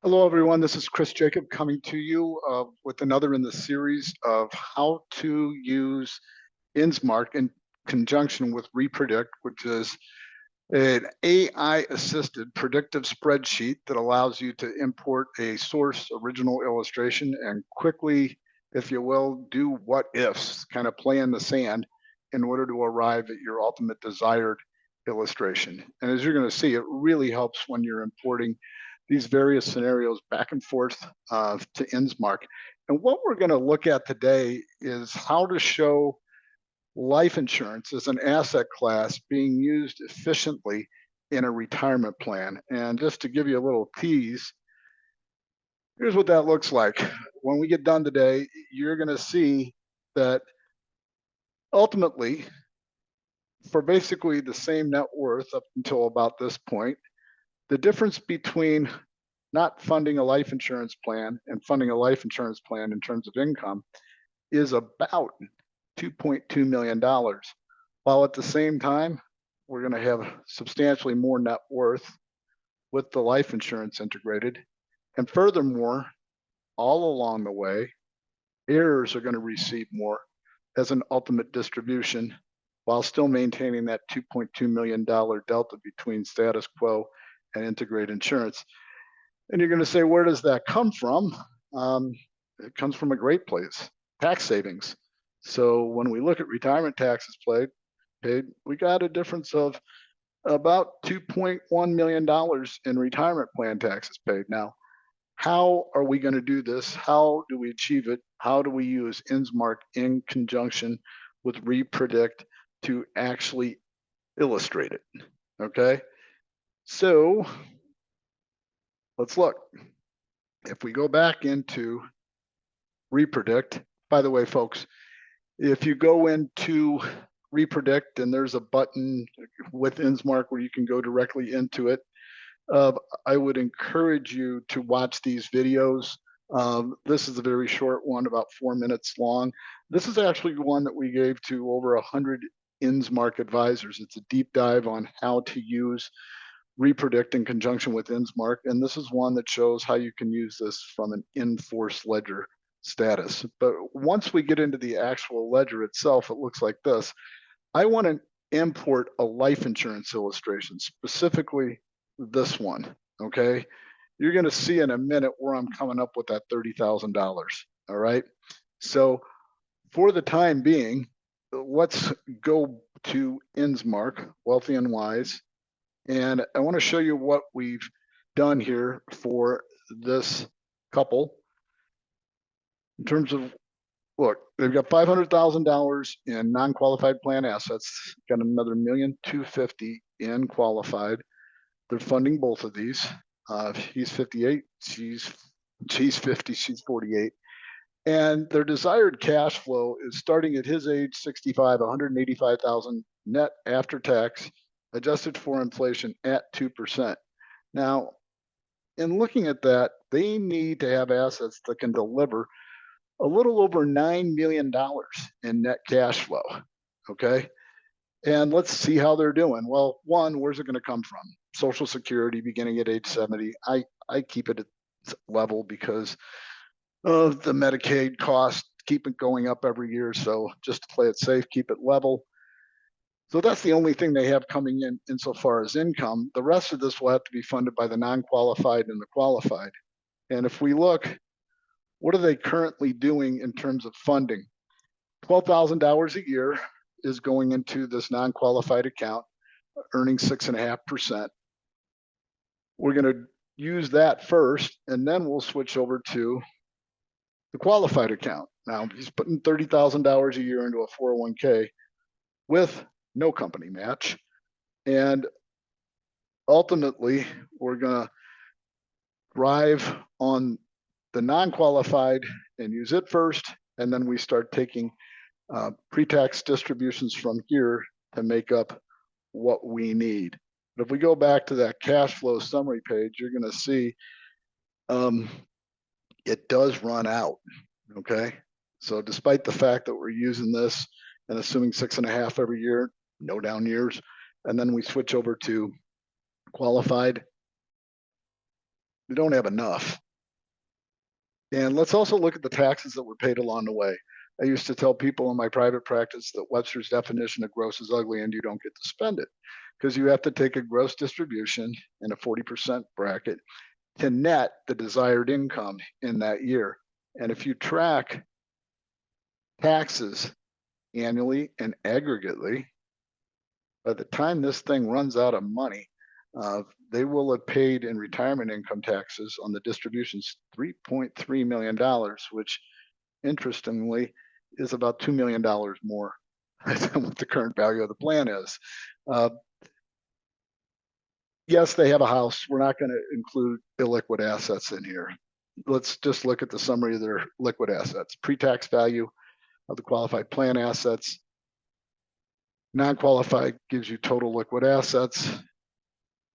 Hello, everyone. This is Chris Jacob coming to you with another in the series of how to use InsMark in conjunction with RePredict, which is an AI-assisted predictive spreadsheet that allows you to import a source original illustration and quickly, if you will, do what ifs, kind of play in the sand in order to arrive at your ultimate desired illustration. And as you're going to see, it really helps when you're importing these various scenarios back and forth to InsMark. And what we're going to look at today is how to show life insurance as an asset class being used efficiently in a retirement plan. And just to give you a little tease, here's what that looks like. When we get done today, you're going to see that ultimately, for basically the same net worth up until about this point, the difference between not funding a life insurance plan and funding a life insurance plan in terms of income is about $2.2 million, while at the same time, we're going to have substantially more net worth with the life insurance integrated. And furthermore, all along the way, heirs are going to receive more as an ultimate distribution while still maintaining that $2.2 million delta between status quo and integrated insurance. And you're going to say, where does that come from? It comes from a great place, tax savings. So when we look at retirement taxes paid, we got a difference of about $2.1 million in retirement plan taxes paid. Now, how are we going to do this? How do we achieve it? How do we use InsMark in conjunction with RePredict to actually illustrate it? Okay, so let's look. If we go back into RePredict, by the way, folks, if you go into RePredict and there's a button with InsMark where you can go directly into it, I would encourage you to watch these videos. This is a very short one, about 4 minutes long. This is actually one that we gave to over 100 InsMark advisors. It's a deep dive on how to use RePredict in conjunction with InsMark, and this is one that shows how you can use this from an in-force ledger status. But once we get into the actual ledger itself, it looks like this. I want to import a life insurance illustration, specifically this one, okay? You're going to see in a minute where I'm coming up with that $30,000, all right? So for the time being, let's go to InsMark, Wealthy and Wise, and I want to show you what we've done here for this couple in terms of, look, they've got $500,000 in non-qualified plan assets, got another $1,250,000 in qualified. They're funding both of these. He's 58, she's 50, she's 48. And their desired cash flow is starting at his age, 65, 185,000 net after tax, adjusted for inflation at 2%. Now, in looking at that, they need to have assets that can deliver a little over $9 million in net cash flow, okay? And let's see how they're doing. Well, one, where's it going to come from? Social Security beginning at age 70. I keep it at level because of the Medicaid cost, keep it going up every year. So just to play it safe, keep it level. So that's the only thing they have coming in insofar as income. The rest of this will have to be funded by the non-qualified and the qualified. And if we look, what are they currently doing in terms of funding? $12,000 a year is going into this non-qualified account, earning 6.5%. We're going to use that first, and then we'll switch over to the qualified account. Now, he's putting $30,000 a year into a 401k with no company match. And ultimately, we're going to drive on the non-qualified and use it first, and then we start taking pre-tax distributions from here to make up what we need. But if we go back to that cash flow summary page, you're going to see it does run out, okay? So despite the fact that we're using this and assuming 6.5 every year, no down years, and then we switch over to qualified, We don't have enough. And let's also look at the taxes that were paid along the way. I used to tell people in my private practice that Webster's definition of gross is ugly and you don't get to spend it because you have to take a gross distribution in a 40% bracket to net the desired income in that year. And if you track taxes annually and aggregately, by the time this thing runs out of money, they will have paid in retirement income taxes on the distributions $3.3 million, which interestingly is about $2 million more than what the current value of the plan is. Yes, they have a house. We're not going to include illiquid assets in here. Let's just look at the summary of their liquid assets. Pre-tax value of the qualified plan assets. Non-qualified gives you total liquid assets.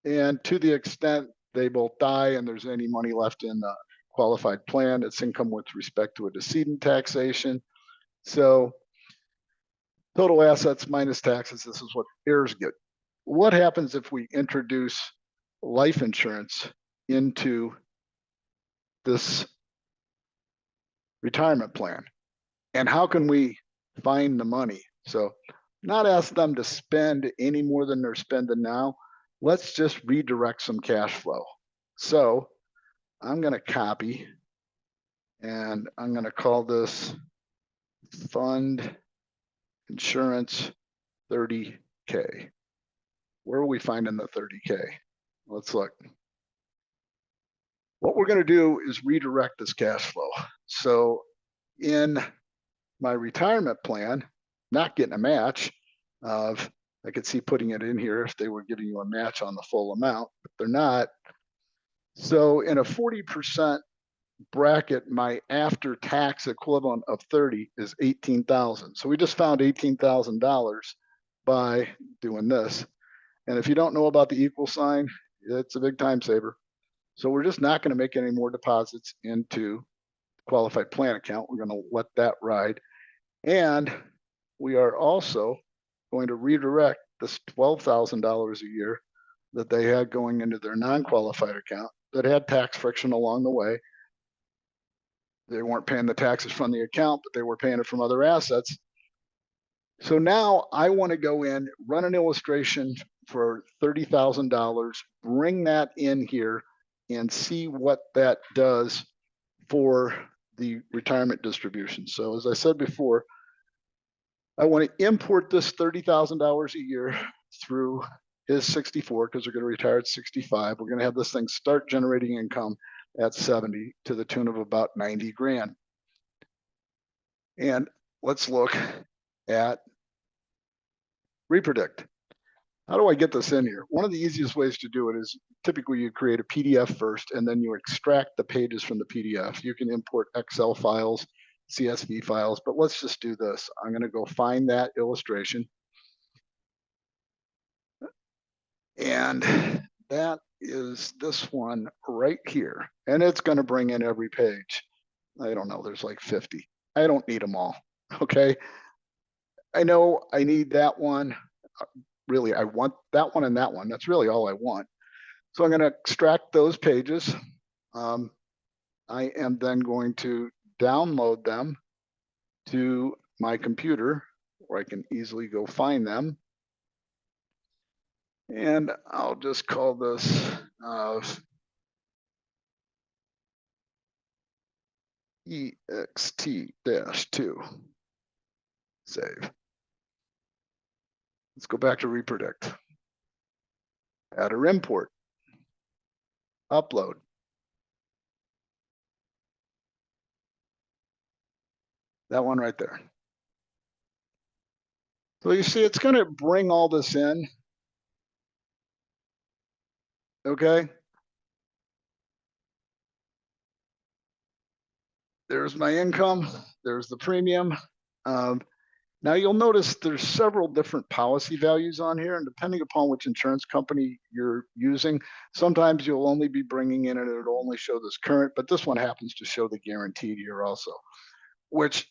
And to the extent they both die and there's any money left in the qualified plan, it's income with respect to a decedent taxation. So total assets minus taxes, this is what heirs get. What happens if we introduce life insurance into this retirement plan? And how can we find the money? So not ask them to spend any more than they're spending now. Let's just redirect some cash flow. So I'm going to copy and I'm going to call this fund insurance 30K. Where are we finding the 30K? Let's look. What we're going to do is redirect this cash flow. So in my retirement plan, not getting a match of, I could see putting it in here if they were giving you a match on the full amount, but they're not. So in a 40% bracket, my after-tax equivalent of 30 is 18,000. So we just found $18,000 by doing this. And if you don't know about the equal sign, it's a big time saver. So we're just not going to make any more deposits into the qualified plan account. We're going to let that ride. And we are also going to redirect this $12,000 a year that they had going into their non-qualified account that had tax friction along the way. They weren't paying the taxes from the account, but they were paying it from other assets. So now I want to go in, run an illustration for $30,000, bring that in here and see what that does for the retirement distribution. So as I said before, I want to import this $30,000 a year through his 64 because they're going to retire at 65. We're going to have this thing start generating income at 70 to the tune of about 90 grand. And let's look at RePredict. How do I get this in here? One of the easiest ways to do it is typically you create a PDF first and then you extract the pages from the PDF. You can import Excel files, CSV files, but let's just do this. I'm going to go find that illustration. And that is this one right here. And it's going to bring in every page. I don't know, there's like 50. I don't need them all, okay? I know I need that one. Really, I want that one and that one. That's really all I want. So I'm going to extract those pages. I am then going to download them to my computer where I can easily go find them. And I'll just call this EXT-2. Save. Let's go back to RePredict. Add or import. Upload. That one right there. So you see, it's going to bring all this in. Okay. There's my income. There's the premium. Now you'll notice there's several different policy values on here, and depending upon which insurance company you're using, sometimes you'll only be bringing in and it'll only show this current, but this one happens to show the guaranteed year also, which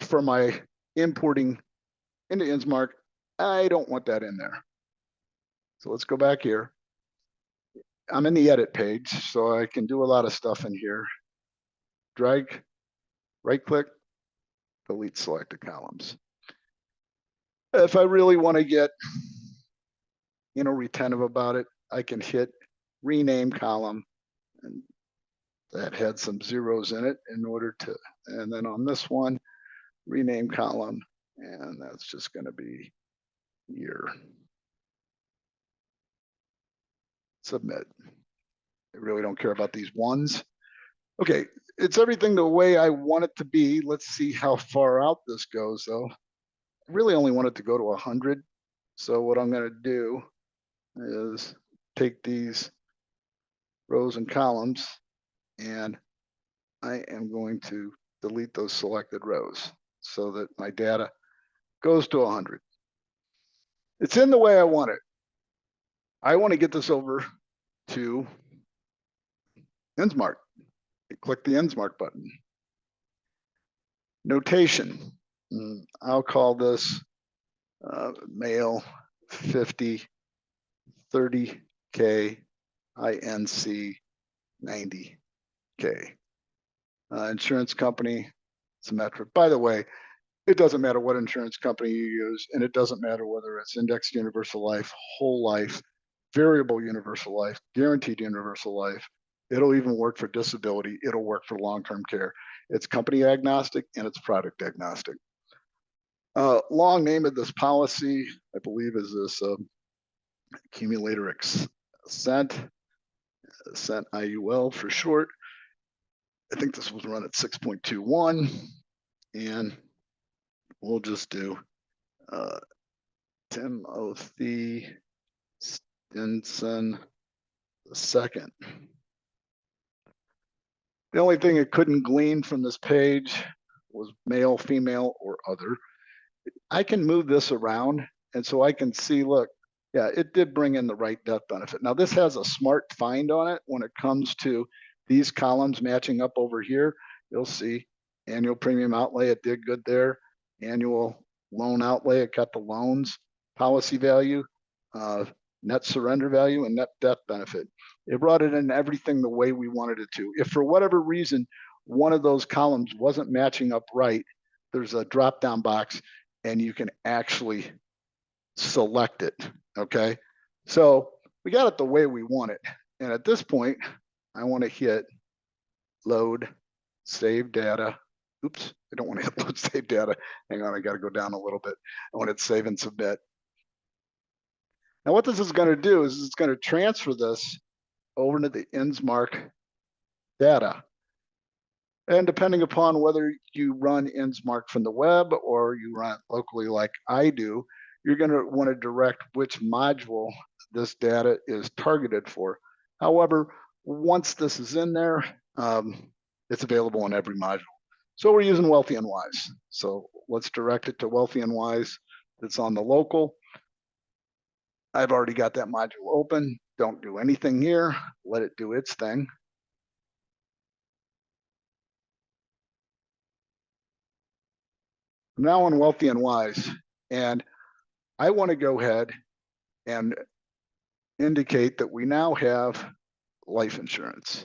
for my importing into InsMark, I don't want that in there. So let's go back here. I'm in the edit page, so I can do a lot of stuff in here. Drag, right click, delete selected columns. If I really want to get, retentive about it, I can hit rename column, and that had some zeros in it in order to, and then on this one, rename column, and that's just going to be year. Submit. I really don't care about these ones. Okay, it's everything the way I want it to be. Let's see how far out this goes, though. I really only want it to go to 100. So what I'm going to do is take these rows and columns, and I am going to delete those selected rows so that my data goes to 100. It's in the way I want it. I want to get this over to InsMark. Click the InsMark button. Notation. I'll call this male 50 30K INC 90K. Insurance company, symmetric. By the way, it doesn't matter what insurance company you use, and it doesn't matter whether it's indexed universal life, whole life, variable universal life, guaranteed universal life. It'll even work for disability. It'll work for long-term care. It's company agnostic and it's product agnostic. Long name of this policy, I believe, is this accumulator ascent IUL for short. I think this was run at 6.21, and we'll just do Timothy Stinson II. The only thing it couldn't glean from this page was male, female, or other. I can move this around, and so I can see, look, yeah, it did bring in the right death benefit. Now, this has a smart find on it when it comes to these columns matching up over here. You'll see annual premium outlay, it did good there. Annual loan outlay, it got the loans, policy value, net surrender value, and net death benefit. It brought it in everything the way we wanted it to. If for whatever reason, one of those columns wasn't matching up right, there's a drop-down box and you can actually select it, okay? So we got it the way we want it. And at this point, I want to hit load, save data. Oops, I don't want to hit load, save data. Hang on, I got to go down a little bit. I want to save and submit. Now what this is going to do is it's going to transfer this over to the InsMark data. And depending upon whether you run InsMark from the web or you run it locally like I do, you're going to want to direct which module this data is targeted for. However, once this is in there, it's available in every module. So we're using Wealthy and Wise. So let's direct it to Wealthy and Wise that's on the local. I've already got that module open. Don't do anything here. Let it do its thing. I'm now on Wealthy and Wise, and I want to go ahead and indicate that we now have life insurance,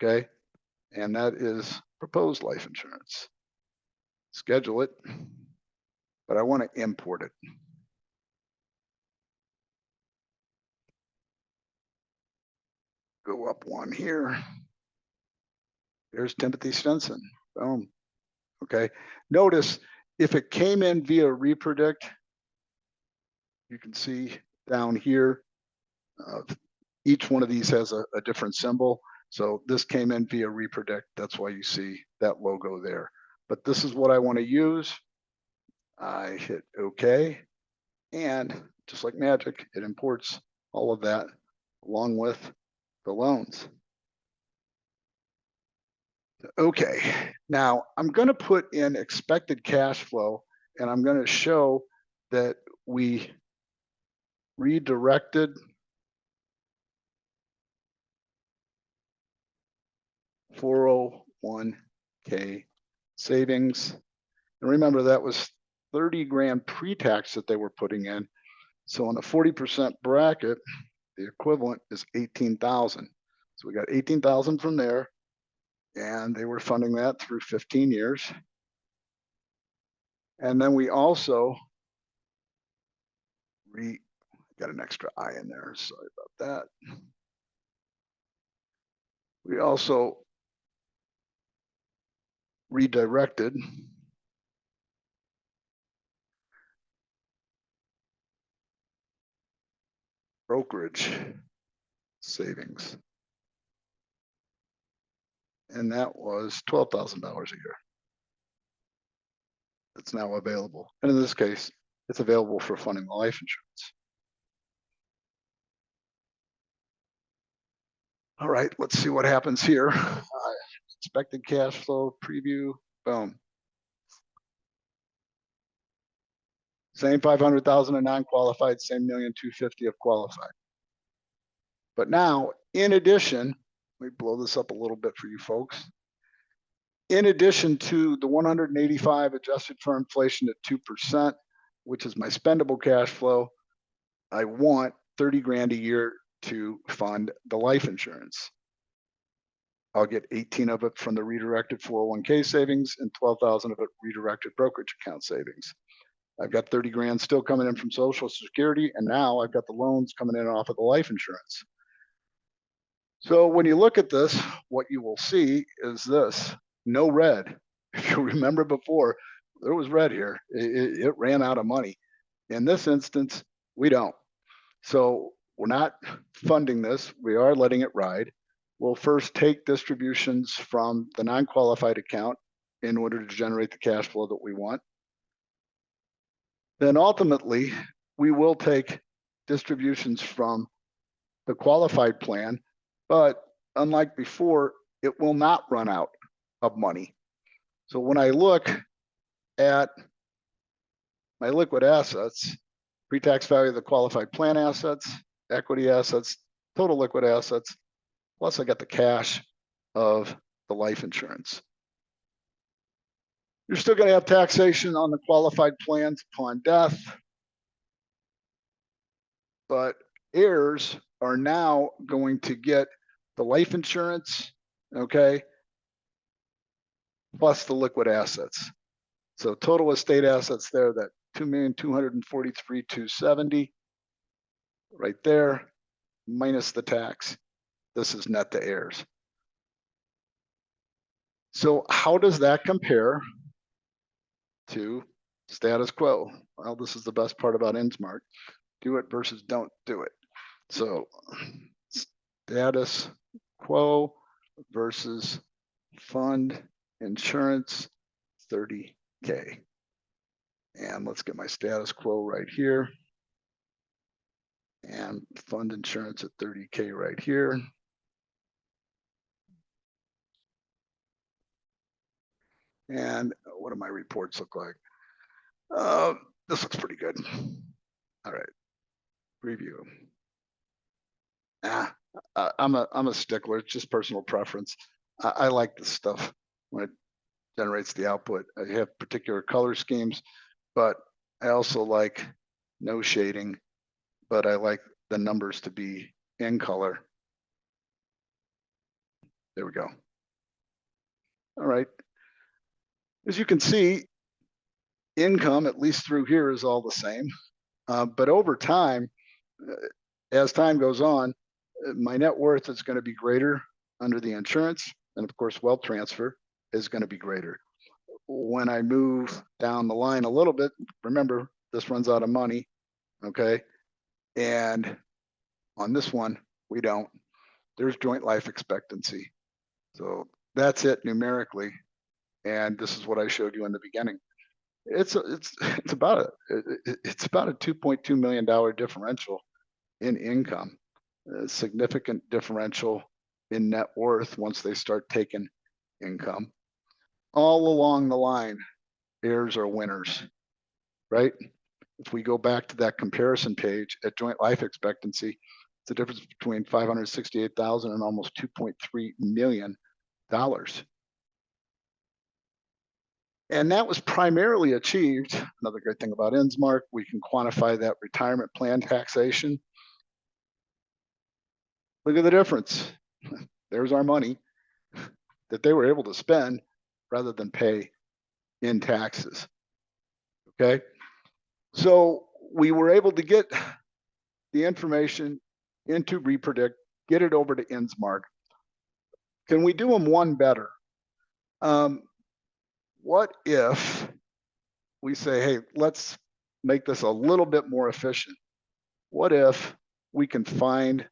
okay? And that is proposed life insurance. Schedule it, but I want to import it. Go up one here. There's Timothy Stinson. Boom. Okay. Notice if it came in via RePredict, you can see down here, each one of these has a different symbol. So this came in via RePredict. That's why you see that logo there. But this is what I want to use. I hit OK. And just like magic, it imports all of that along with the loans. Okay, now I'm going to put in expected cash flow, and I'm going to show that we redirected $401k savings. And remember, that was 30 grand pre-tax that they were putting in. So on a 40% bracket, the equivalent is 18,000. So we got 18,000 from there, and they were funding that through 15 years. And then we also got an extra I in there. Sorry about that. We also redirected brokerage savings, and that was $12,000 a year. It's now available, and in this case, it's available for funding the life insurance. All right, let's see what happens here. Expected cash flow preview, boom. Same 500,000 of non-qualified, same 1,250,000 of qualified. But now, in addition, let me blow this up a little bit for you folks. In addition to the 185 adjusted for inflation at 2%, which is my spendable cash flow, I want 30 grand a year to fund the life insurance. I'll get 18 of it from the redirected 401k savings and 12,000 of it redirected brokerage account savings. I've got 30 grand still coming in from Social Security, and now I've got the loans coming in off of the life insurance. So when you look at this, what you will see is this: no red. If you remember before, there was red here. It ran out of money. In this instance, we don't. So we're not funding this. We are letting it ride. We'll first take distributions from the non-qualified account in order to generate the cash flow that we want. Then ultimately, we will take distributions from the qualified plan, but unlike before, it will not run out of money. So when I look at my liquid assets, pre-tax value of the qualified plan assets, equity assets, total liquid assets, plus I got the cash of the life insurance. You're still going to have taxation on the qualified plans upon death, but heirs are now going to get the life insurance, okay, plus the liquid assets. So total estate assets there, that 2,243,270 right there, minus the tax. This is net to heirs. So how does that compare to status quo? Well, this is the best part about InsMark. Do it versus don't do it. So status quo versus fund insurance 30K. And let's get my status quo right here. And fund insurance at 30K right here. And what do my reports look like? This looks pretty good. All right, preview. I'm a stickler. It's just personal preference. I like this stuff when it generates the output. I have particular color schemes, but I also like no shading, but I like the numbers to be in color. There we go. All right. As you can see, income, at least through here, is all the same. But over time, as time goes on, my net worth is going to be greater under the insurance, and of course, wealth transfer is going to be greater. When I move down the line a little bit, remember, this runs out of money, okay? And on this one, we don't. There's joint life expectancy. So that's it numerically. And this is what I showed you in the beginning. It's about a $2.2 million differential in income, a significant differential in net worth once they start taking income. All along the line, heirs are winners, right? If we go back to that comparison page at joint life expectancy, it's the difference between 568,000 and almost $2.3 million. And that was primarily achieved. Another great thing about InsMark, we can quantify that retirement plan taxation. Look at the difference. There's our money that they were able to spend rather than pay in taxes. Okay. So we were able to get the information into RePredict, get it over to InsMark. Can we do them one better? What if we say, hey, let's make this a little bit more efficient? What if we can find,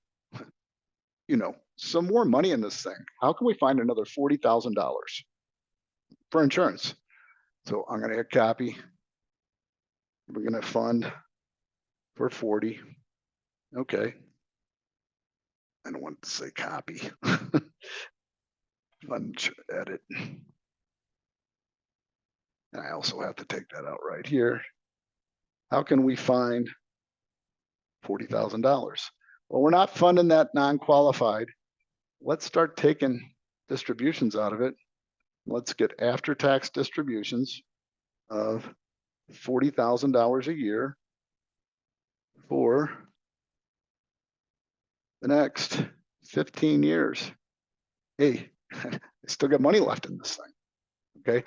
some more money in this thing? How can we find another $40,000 for insurance? So I'm going to hit copy. We're going to fund for 40. Okay. I don't want to say copy. Fund edit. And I also have to take that out right here. How can we find $40,000? Well, we're not funding that non-qualified. Let's start taking distributions out of it. Let's get after-tax distributions of $40,000 a year for the next 15 years. Hey, I still got money left in this thing. Okay.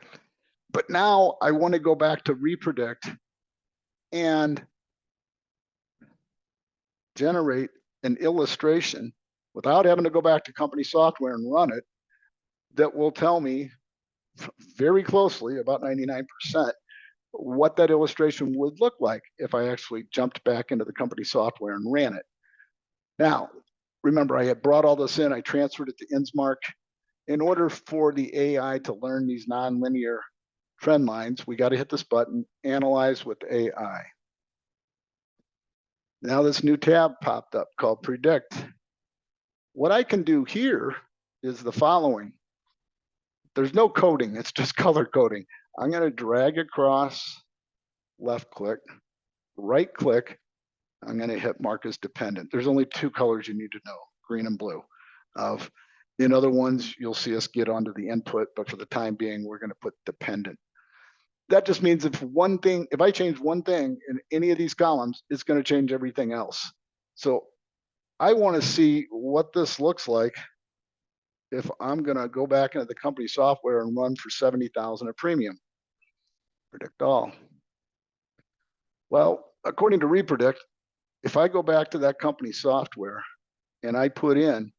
But now I want to go back to RePredict and generate an illustration without having to go back to company software and run it that will tell me very closely, about 99%, what that illustration would look like if I actually jumped back into the company software and ran it. Now, remember, I had brought all this in, I transferred it to InsMark. In order for the AI to learn these nonlinear trend lines, we got to hit this button, Analyze with AI. Now this new tab popped up called Predict. What I can do here is the following. There's no coding, it's just color coding. I'm going to drag across, left click, right click. I'm going to hit mark as dependent. There's only two colors you need to know, green and blue. In other ones, you'll see us get onto the input, but for the time being, we're going to put dependent. That just means if I change one thing in any of these columns, it's going to change everything else. So I want to see what this looks like if I'm going to go back into the company software and run for $70,000 a premium. Predict all. Well, according to RePredict, if I go back to that company software and I put in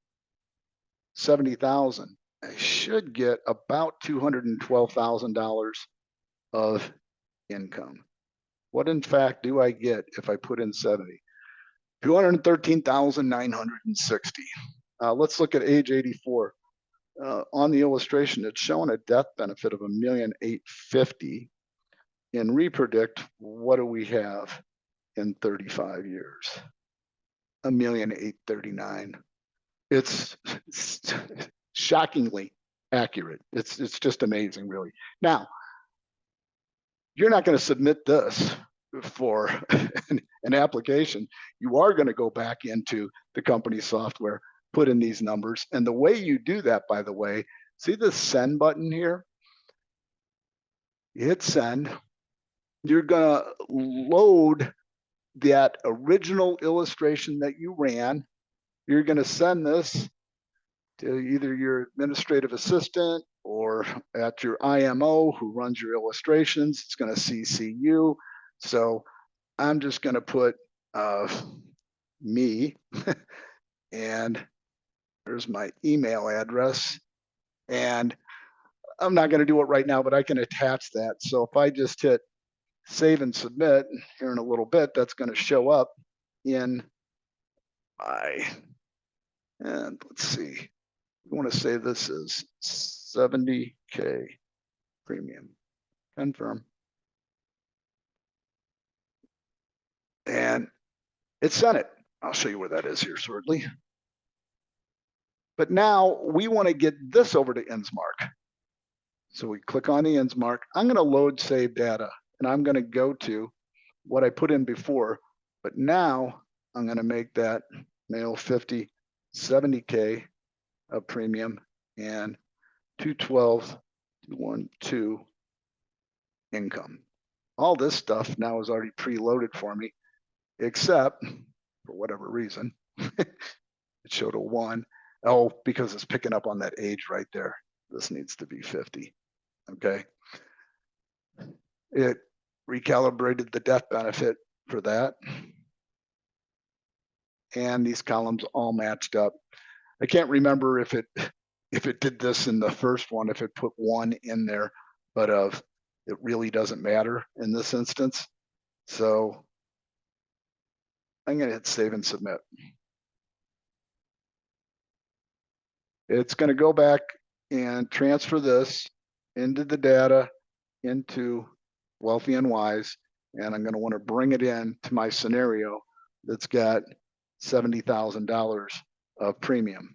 70,000, I should get about $212,000 of income. What in fact do I get if I put in 70? 213,960. Let's look at age 84. On the illustration, it's showing a death benefit of $1,850,000. In RePredict, what do we have in 35 years? $1,839,000. It's shockingly accurate. It's just amazing, really. Now, you're not going to submit this for an application. You are going to go back into the company software, put in these numbers. And the way you do that, by the way, see the send button here? You hit send. You're going to load that original illustration that you ran. You're going to send this to either your administrative assistant or at your IMO who runs your illustrations. It's going to CC you. So I'm just going to put me and there's my email address. And I'm not going to do it right now, but I can attach that. So if I just hit save and submit here in a little bit, that's going to show up in my, and let's see, we want to say this is 70K premium. Confirm. And it sent it. I'll show you where that is here shortly. But now we want to get this over to InsMark. So we click on the InsMark. I'm going to load save data, and I'm going to go to what I put in before. But now I'm going to make that male 50, 70K of premium and 212, 212 income. All this stuff now is already preloaded for me, except for whatever reason, it It showed a 1. Oh, because it's picking up on that age right there. This needs to be 50. Okay. It recalibrated the death benefit for that. And these columns all matched up. I can't remember if it did this in the first one, if it put 1 in there, but it really doesn't matter in this instance. So I'm going to hit save and submit. It's going to go back and transfer this into the data into Wealthy and Wise, and I'm going to want to bring it in to my scenario that's got $70,000 of premium.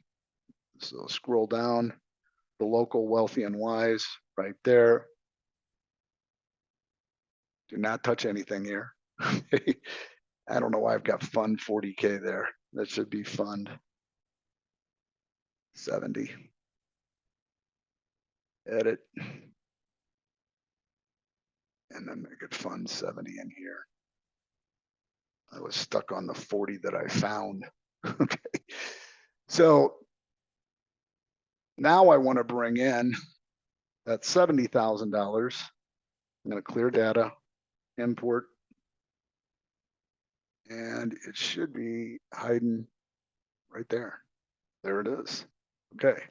So scroll down, the local Wealthy and Wise right there. Do not touch anything here. I don't know why I've got fund 40K there. That should be fund 70. Edit. And then make it fund 70 in here. I was stuck on the 40 that I found. Okay. So now I want to bring in that $70,000. I'm going to clear data, import, and it should be hiding right there. There it is. Okay.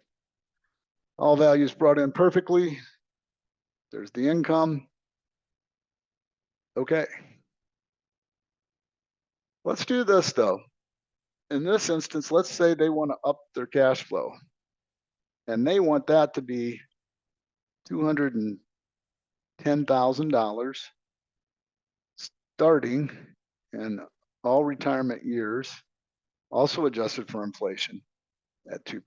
All values brought in perfectly. There's the income. Okay. Let's do this though. In this instance, let's say they want to up their cash flow, and they want that to be $210,000 starting in all retirement years, also adjusted for inflation at 2%.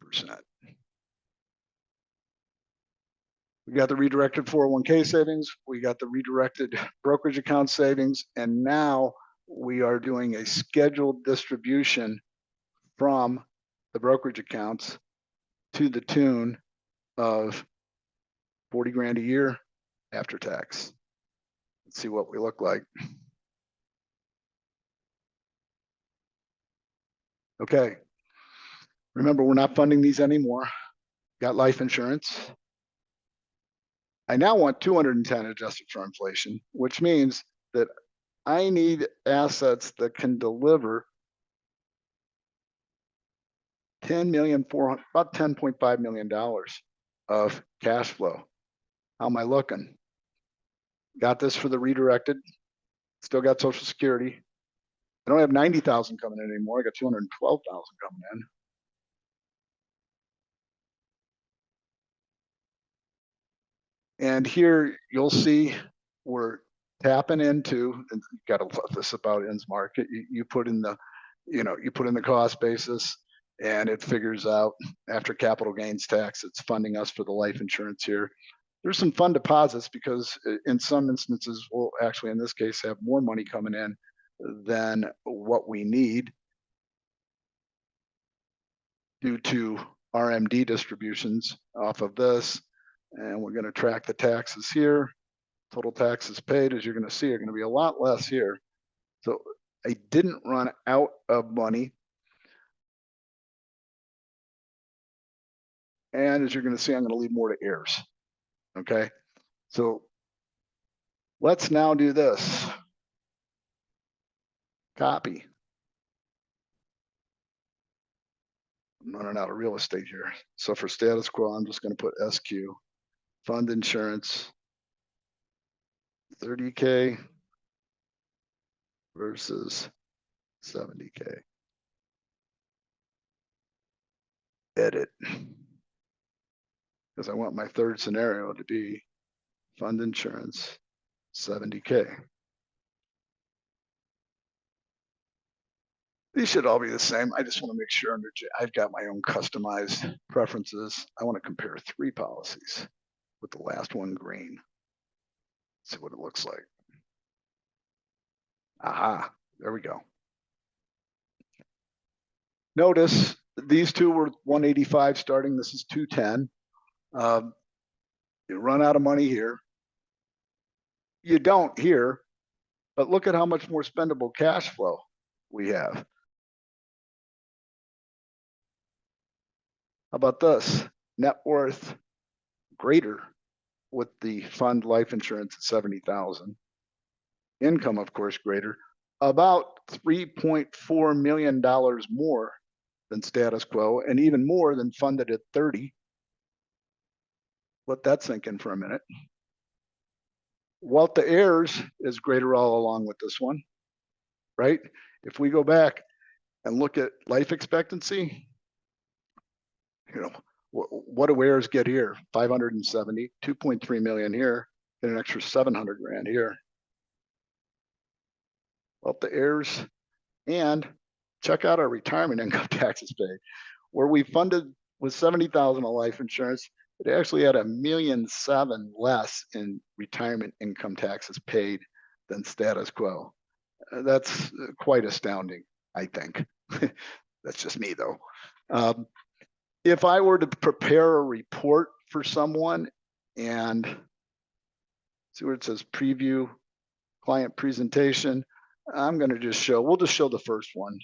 We got the redirected 401k savings, we got the redirected brokerage account savings, and now we are doing a scheduled distribution from the brokerage accounts to the tune of 40 grand a year after tax. Let's see what we look like. Okay. Remember, we're not funding these anymore. Got life insurance. I now want 210 adjusted for inflation, which means that I need assets that can deliver 10 million, about $10.5 million of cash flow. How am I looking? Got this for the redirected. Still got Social Security. I don't have 90,000 coming in anymore. I got 212,000 coming in. And here you'll see we're tapping into, and you got to love this about InsMark. You put in the, you put in the cost basis, and it figures out after capital gains tax, it's funding us for the life insurance here. There's some fund deposits because in some instances, we'll actually, in this case, have more money coming in than what we need due to RMD distributions off of this. And we're going to track the taxes here. Total taxes paid, as you're going to see, are going to be a lot less here. So I didn't run out of money. And as you're going to see, I'm going to leave more to heirs. Okay. So let's now do this. Copy. I'm running out of real estate here. So for status quo, I'm just going to put SQ, fund insurance, 30K versus 70K. Edit. Because I want my third scenario to be fund insurance, 70K. These should all be the same. I just want to make sure I've got my own customized preferences. I want to compare 3 policies with the last one green. See what it looks like. Aha, there we go. Notice these two were 185 starting. This is 210. You run out of money here. You don't here, but look at how much more spendable cash flow we have. about this? Net worth greater with the fund life insurance at 70,000. Income, of course, greater, about $3.4 million more than status quo, and even more than funded at 30. Let that sink in for a minute. Wealth to heirs is greater all along with this one, right? If we go back and look at life expectancy, you know, what do heirs get here? 570, 2.3 million here, and an extra 700 grand here. Wealth to heirs, and check out our retirement income taxes paid, where we funded with 70,000 of life insurance. It actually had $1.7 million less in retirement income taxes paid than status quo. That's quite astounding, I think. That's just me, though. If I were to prepare a report for someone and see where it says preview client presentation, I'm going to just show, we'll just show the first one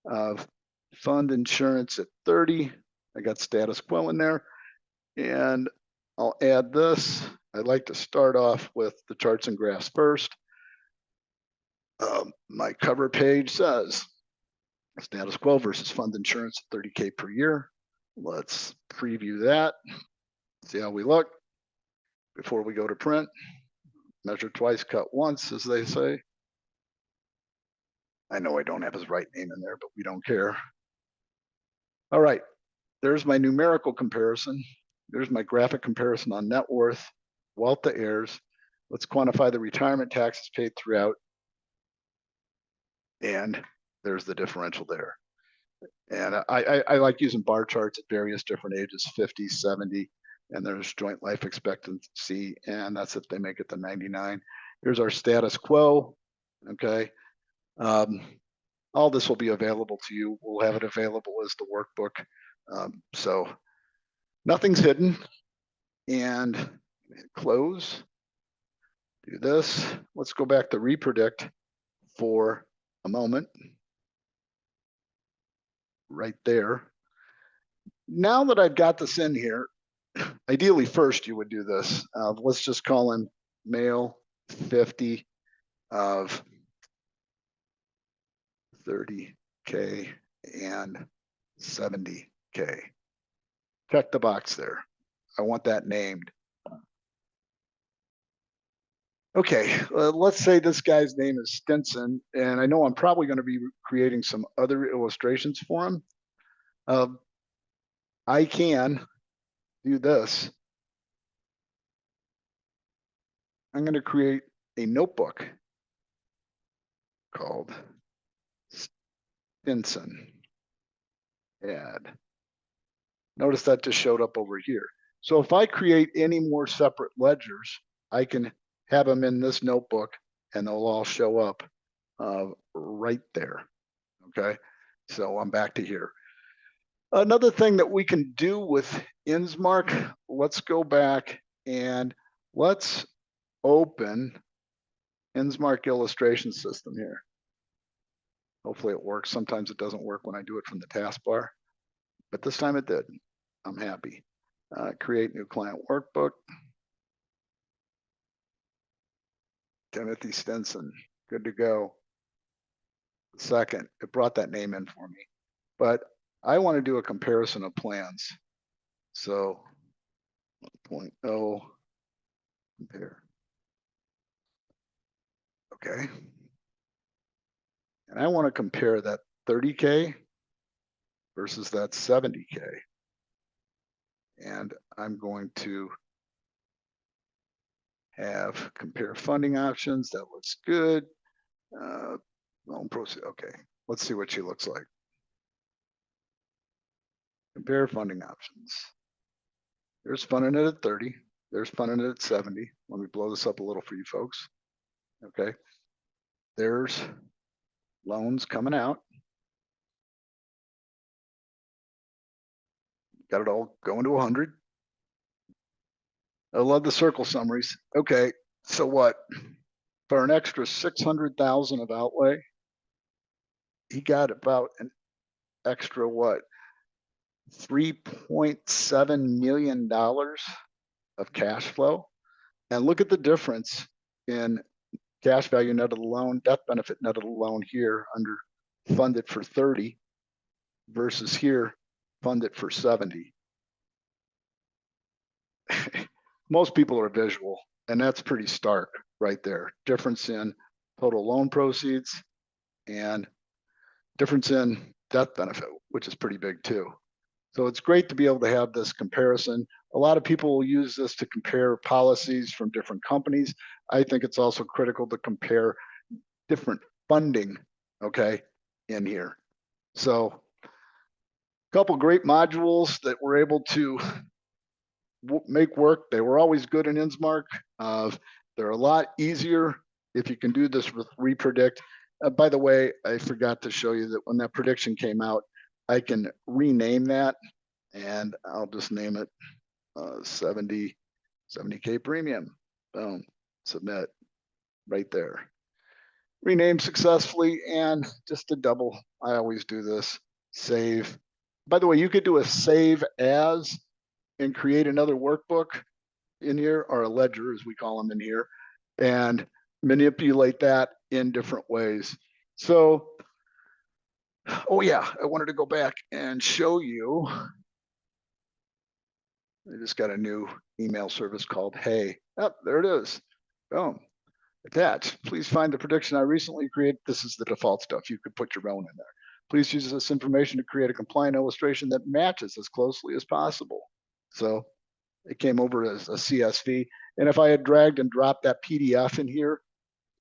of fund insurance at 30. I got status quo in there, and I'll add this. I'd like to start off with the charts and graphs first. My cover page says status quo versus fund insurance at 30K per year. Let's preview that, see how we look before we go to print. Measure twice, cut once, as they say. I know I don't have his right name in there, but we don't care. All right, there's my numerical comparison. There's my graphic comparison on net worth, wealth to heirs. Let's quantify the retirement taxes paid throughout. And there's the differential there. And I like using bar charts at various different ages, 50, 70, and there's joint life expectancy, and that's if they make it to 99. Here's our status quo, okay? All this will be available to you. We'll have it available as the workbook. So nothing's hidden. And close, do this. Let's go back to RePredict for a moment. Right there. Now that I've got this in here, ideally first you would do this. Let's just call him male 50 of 30K and 70K. Check the box there. I want that named. Okay, let's say this guy's name is Stinson, and I know I'm probably going to be creating some other illustrations for him. I can do this. I'm going to create a notebook called Stinson. Add. Notice that just showed up over here. So if I create any more separate ledgers, I can have them in this notebook and they'll all show up right there. Okay, so I'm back to here. Another thing that we can do with InsMark, let's go back and let's open InsMark illustration system here. Hopefully it works. Sometimes it doesn't work when I do it from the taskbar, but this time it did. I'm happy. Create new client workbook. Timothy Stinson, good to go. Second, it brought that name in for me, but I want to do a comparison of plans. So 1.0 compare. Okay. And I want to compare that 30K versus that 70K. And I'm going to have compare funding options. That looks good. Okay, let's see what she looks like. Compare funding options. There's funding it at 30. There's funding it at 70. Let me blow this up a little for you folks. Okay. There's loans coming out. Got it all going to 100. I love the circle summaries. Okay, so what? For an extra 600,000 of outlay, he got about an extra what? $3.7 million of cash flow. And look at the difference in cash value net of the loan, death benefit net of the loan here under funded for 30 versus here funded for 70. Most people are visual, and that's pretty stark right there. Difference in total loan proceeds and difference in death benefit, which is pretty big too. So it's great to be able to have this comparison. A lot of people will use this to compare policies from different companies. I think it's also critical to compare different funding, okay, in here. So a couple great modules that we're able to make work. They were always good in InsMark. They're a lot easier if you can do this with RePredict. By the way, I forgot to show you that when that prediction came out, I can rename that, and I'll just name it 70K premium. Boom, submit right there. Rename successfully, and just to double, I always do this, save. By the way, you could do a save as and create another workbook in here, or a ledger as we call them in here, and manipulate that in different ways. So, oh yeah, I wanted to go back and show you. I just got a new email service called Hey. Oh, there it is. Boom. Attach. Please find the prediction I recently created. This is the default stuff. You could put your own in there. Please use this information to create a compliant illustration that matches as closely as possible. So it came over as a CSV. And if I had dragged and dropped that PDF in here,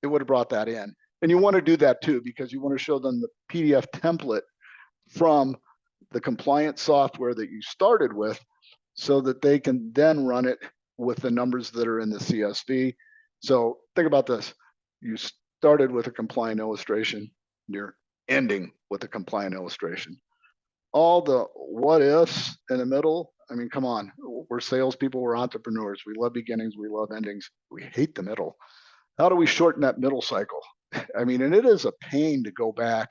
it would have brought that in. And you want to do that too, because you want to show them the PDF template from the compliant software that you started with, so that they can then run it with the numbers that are in the CSV. So think about this. You started with a compliant illustration. You're ending with a compliant illustration. All the what ifs in the middle, I mean, come on. We're salespeople, we're entrepreneurs. We love beginnings, we love endings. We hate the middle. How do we shorten that middle cycle? I mean, and it is a pain to go back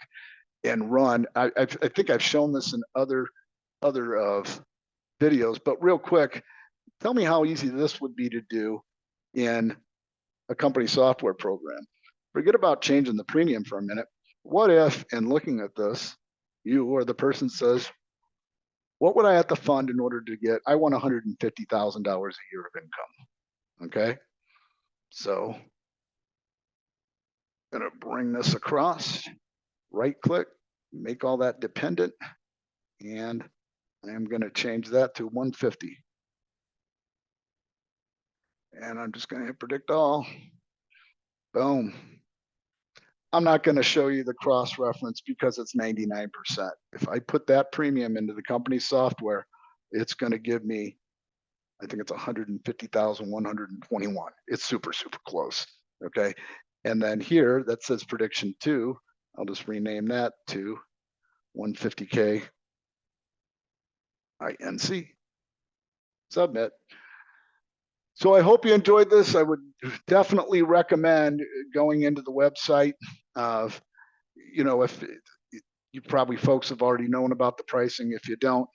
and run. I think I've shown this in other videos, but real quick, tell me how easy this would be to do in a company software program. Forget about changing the premium for a minute. What if, in looking at this, you or the person says, what would I have to fund in order to get, I want $150,000 a year of income, okay? So I'm gonna bring this across, right click, make all that dependent, and I'm gonna change that to 150. And I'm just gonna hit predict all. Boom. I'm not going to show you the cross-reference because it's 99%. If I put that premium into the company software, it's going to give me, I think it's 150,121. It's super, super close. Okay. And then here that says prediction 2. I'll just rename that to 150K INC. Submit. So I hope you enjoyed this. I would definitely recommend going into the website. You know, if you probably folks have already known about the pricing. If you don't,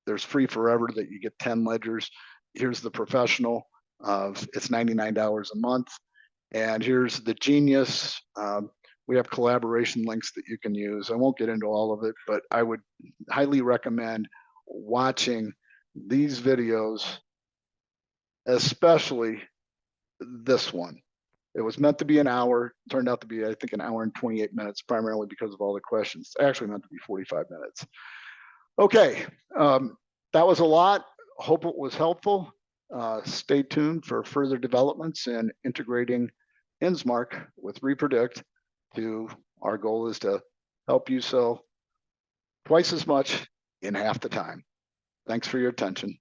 there's free forever that you get 10 ledgers. Here's the professional. It's $99 a month. And here's the genius. We have collaboration links that you can use. I won't get into all of it, but I would highly recommend watching these videos, especially this one. It was meant to be an hour, turned out to be, I think, an hour and 28 minutes, primarily because of all the questions. It's actually meant to be 45 minutes. Okay, that was a lot. Hope it was helpful. Stay tuned for further developments in integrating InsMark with RePredict. Our goal is to help you sell twice as much in half the time. Thanks for your attention.